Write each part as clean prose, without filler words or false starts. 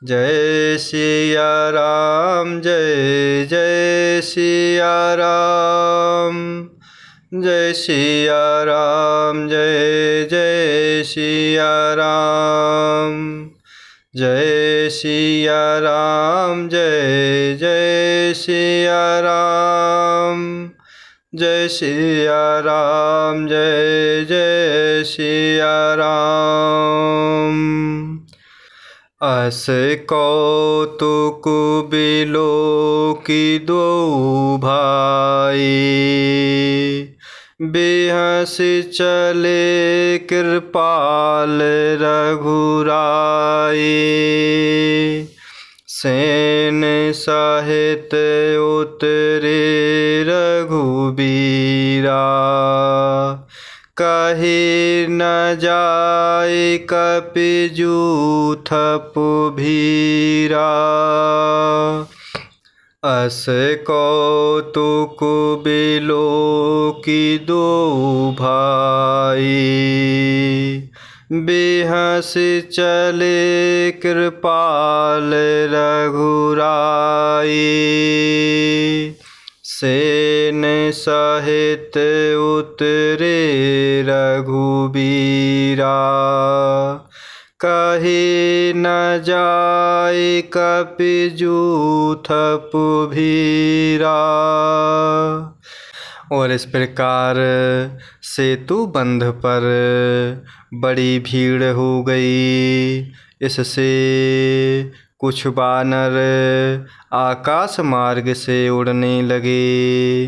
जय सिया राम जय जय सिया राम। जय सिया राम जय जय सिया राम। जय सिया राम जय जय सिया राम। जय सिया राम जय जय सिया राम। अस कौतुक बिलो की दो भाई, बेहस चले कृपाल रघुराई। सेन सहित उतरे रघुबीरा, कहे न जाए कपिजूथ भीरा। अस कौतुक बिलो की दो भाई, बेहस चले कृपाल रघुराई। सेन सहित उतरे रघुबीरा, कहे न जाए कपिजूथ भीरा। और इस प्रकार सेतु बंध पर बड़ी भीड़ हो गई। इससे कुछ वानर आकाश मार्ग से उड़ने लगे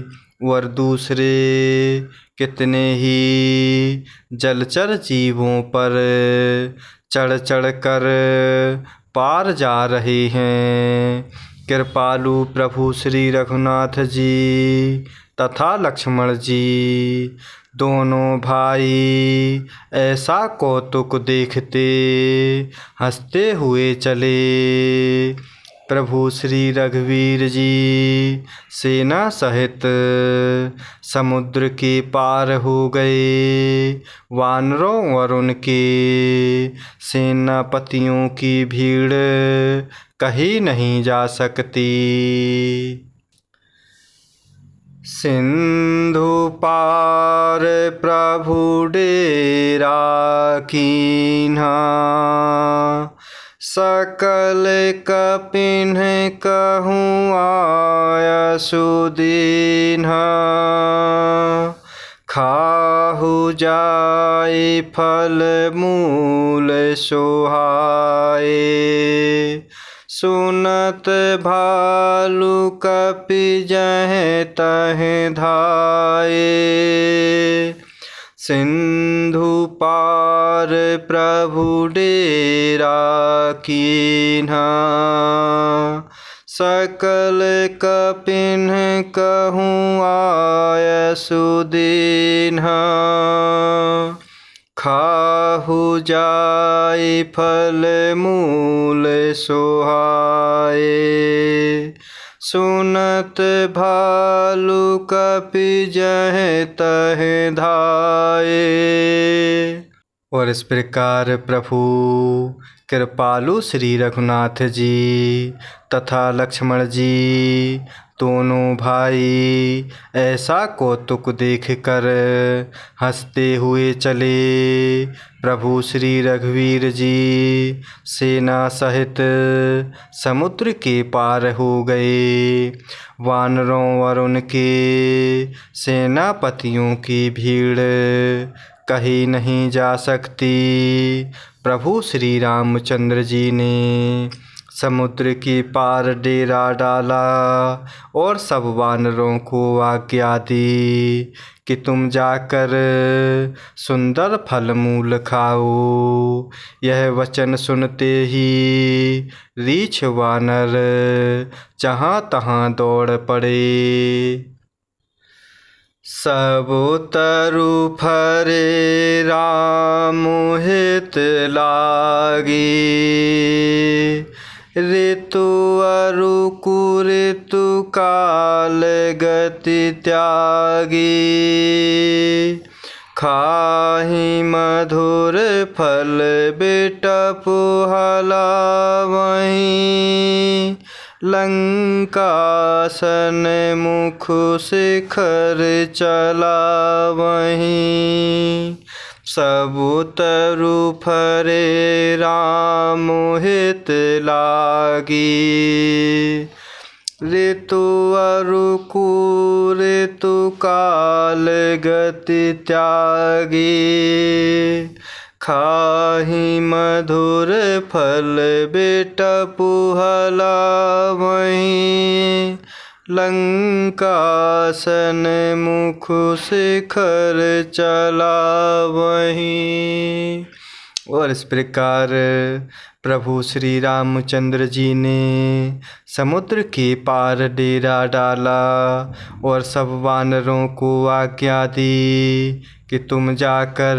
और दूसरे कितने ही जलचर जीवों पर चढ़ चढ़ कर पार जा रहे हैं। कृपालु प्रभु श्री रघुनाथ जी तथा लक्ष्मण जी दोनों भाई ऐसा कौतुक देखते हंसते हुए चले। प्रभु श्री रघुवीर जी सेना सहित समुद्र के पार हो गए। वानरों और उनके सेनापतियों की भीड़ कहीं नहीं जा सकती। सिंधु पार प्रभु डेरा कीन्हा, सकल कपिन कहूँ आय सुदीन्हा। खाहु जाए फल मूल सोहाए, सुनत भालु कपि जहीं तहीं धाये। सिंधु पार प्रभु डेरा कीन्हा, सकल कपिन कहूँ आय सुदीन्हा। खाहु जाए फल मूल सोहाए, सुनत भालु कपि जहीं तहीं धाये। और इस प्रकार प्रभु कृपालु श्री रघुनाथ जी तथा लक्ष्मण जी दोनों भाई ऐसा कौतुक देखकर हंसते हुए चले। प्रभु श्री रघुवीर जी सेना सहित समुद्र के पार हो गए। वानरों और उनके सेनापतियों की भीड़ कहीं नहीं जा सकती। प्रभु श्री रामचंद्र जी ने समुद्र के पार डेरा डाला और सब वानरों को आज्ञा दी कि तुम जाकर सुंदर फल मूल खाओ। यह वचन सुनते ही रीछ वानर जहाँ तहाँ दौड़ पड़े। सब तरु फरे राम हित लागी, ऋतु अरु कुऋतु काल गति त्यागी। खाहि मधुर फल बिटपु हलावहीं, लंकासन मुख शिखर चला वहीं, सब तरु फरे राम हित लागी। ऋतु अरु ऋतु काल गति त्यागी, खाहि मधुर फल बेटपु हला वहीं, लंकासन मुख शिखर चला वहीं। और इस प्रकार प्रभु श्री रामचंद्र जी ने समुद्र के पार डेरा डाला और सब वानरों को आज्ञा दी कि तुम जाकर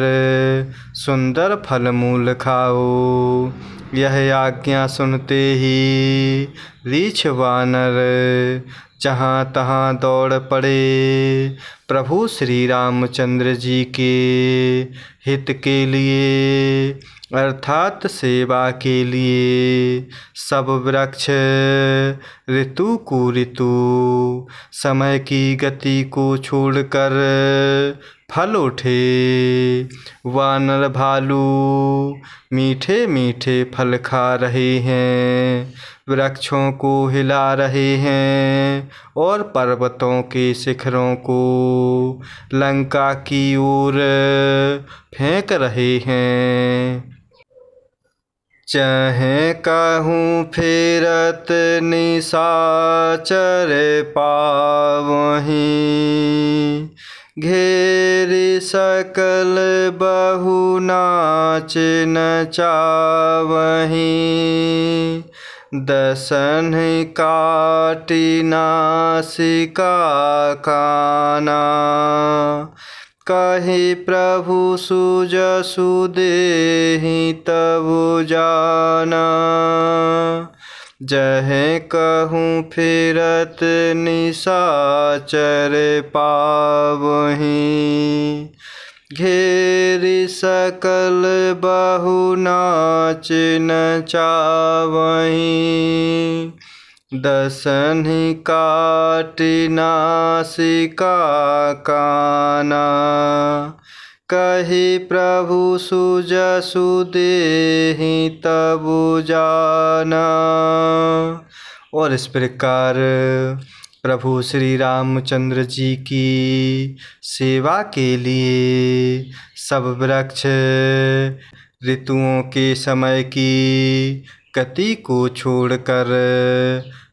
सुंदर फल मूल खाओ। यह आज्ञा सुनते ही रीछ वानर जहाँ तहाँ दौड़ पड़े। प्रभु श्री रामचंद्र जी के हित के लिए अर्थात सेवा के लिए सब वृक्ष ऋतु को ऋतु समय की गति को छोड़कर फल उठे। वानर भालू मीठे मीठे फल खा रहे हैं, वृक्षों को हिला रहे हैं और पर्वतों के शिखरों को लंका की ओर फेंक रहे हैं। चहे कहूँ फेरत निशाचर पावहीं, घेरि सकल बहु नाच नचावहीं, दसन काटि नासिका काना, कहि प्रभु सुजसु देहि तबु जाना। जहे कहूँ फिरत निशाचर पावहीं, घेरि सकल बहु नाच नचावहीं, दसन काटि नासिका काना, कहि प्रभु सुजसु देहि तबु जाना। और इस प्रकार प्रभु श्री रामचंद्र जी की सेवा के लिए सब वृक्ष ऋतुओं के समय की गति को छोड़कर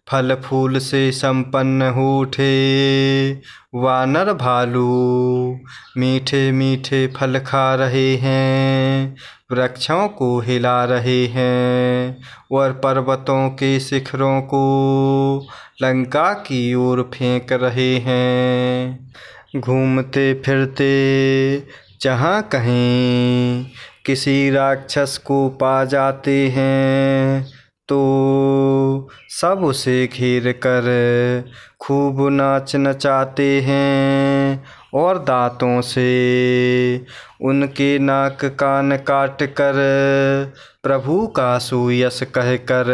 फल फूल से संपन्न हो उठे। वानर भालू मीठे मीठे फल खा रहे हैं, वृक्षों को हिला रहे हैं और पर्वतों के शिखरों को लंका की ओर फेंक रहे हैं। घूमते फिरते जहाँ कहीं किसी राक्षस को पा जाते हैं तो सब उसे घेर कर खूब नाच नचाते हैं और दांतों से उनके नाक कान काट कर प्रभु का सुयश कहकर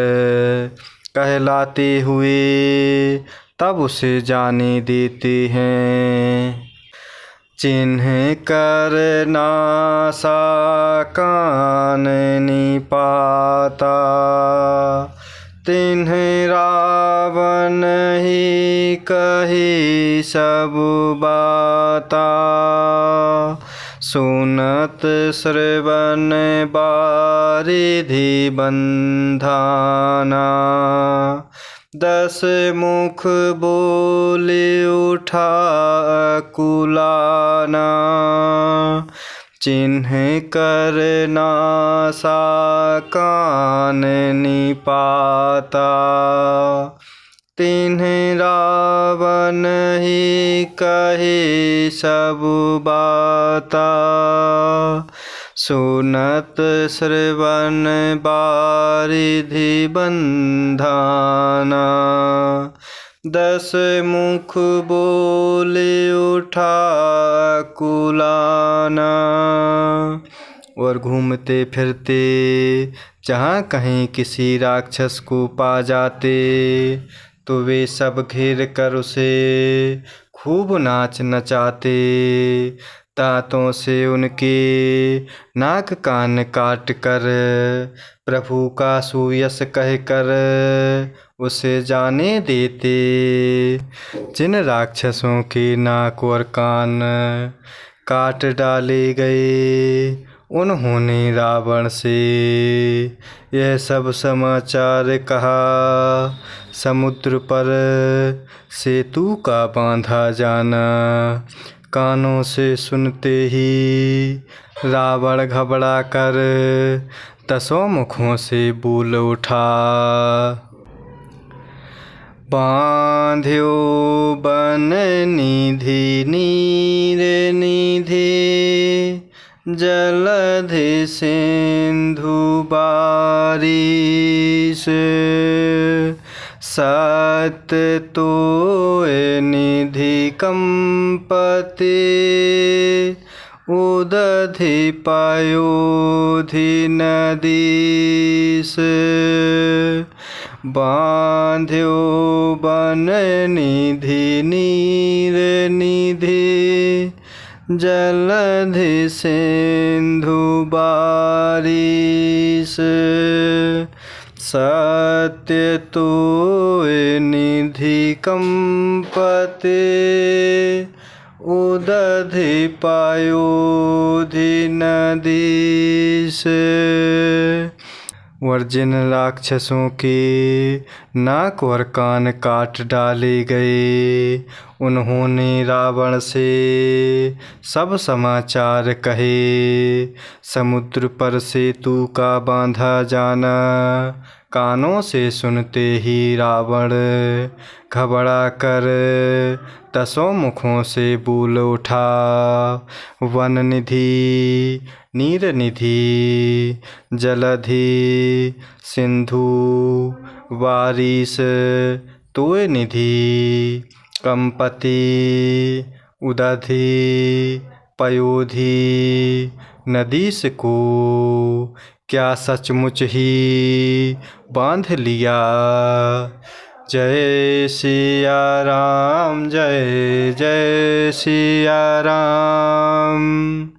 कहलाते हुए तब उसे जाने देते हैं। चिन्ह कर नासा कान निपाता, तिन्ह रावण ही कही सब बाता। सुनत श्रवण बारिधि बंधाना, दस मुख बोले उठा कुलाना। चिन्ह कर नासा कान निपाता, तिन्ह रावण ही कहे सब बाता। सुनत श्रवण बारिधि बंधाना, दस मुख बोले उठा कुलाना। और घूमते फिरते जहाँ कहीं किसी राक्षस को पा जाते तो वे सब घेर कर उसे खूब नाच नचाते। दांतों से उनके नाक कान काट कर प्रभु का सुयश कहकर उसे जाने देते। जिन राक्षसों के नाक और कान काट डाले गए उन्होंने रावण से यह सब समाचार कहा। समुद्र पर सेतु का बांधा जाना कानों से सुनते ही रावण घबरा कर 10 मुखों से बोल उठा। बांध्यो बन निधि नीर निधि जलधि सिंधु बारिश सत तोय निधि कंपते उदधि पयोधि नदीस। बांध्यो बन निधि नीर निधि जलधि सिंधु बारिश सत्य तोय निधि कंपते उदधि पयोधि नदीस। और जिन राक्षसों के नाक और कान काट डाले गए उन्होंने रावण से सब समाचार कहे। समुद्र पर सेतु का बांधा जाना कानों से सुनते ही रावण घबरा कर 10 मुखों से बोल उठा। वन निधि नीर निधि जलधि सिंधु वारिस तोय निधि कंपति उदधि पयोधि नदीस को क्या सचमुच ही बांध लिया। जय सिया राम जय जय सिया राम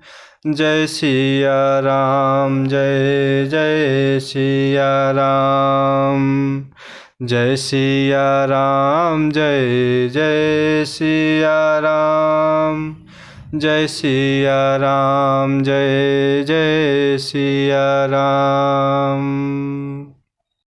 जय सिया राम जय जय सिया राम जय सिया राम जय जय सिया राम जय सिया राम जय जय सिया राम।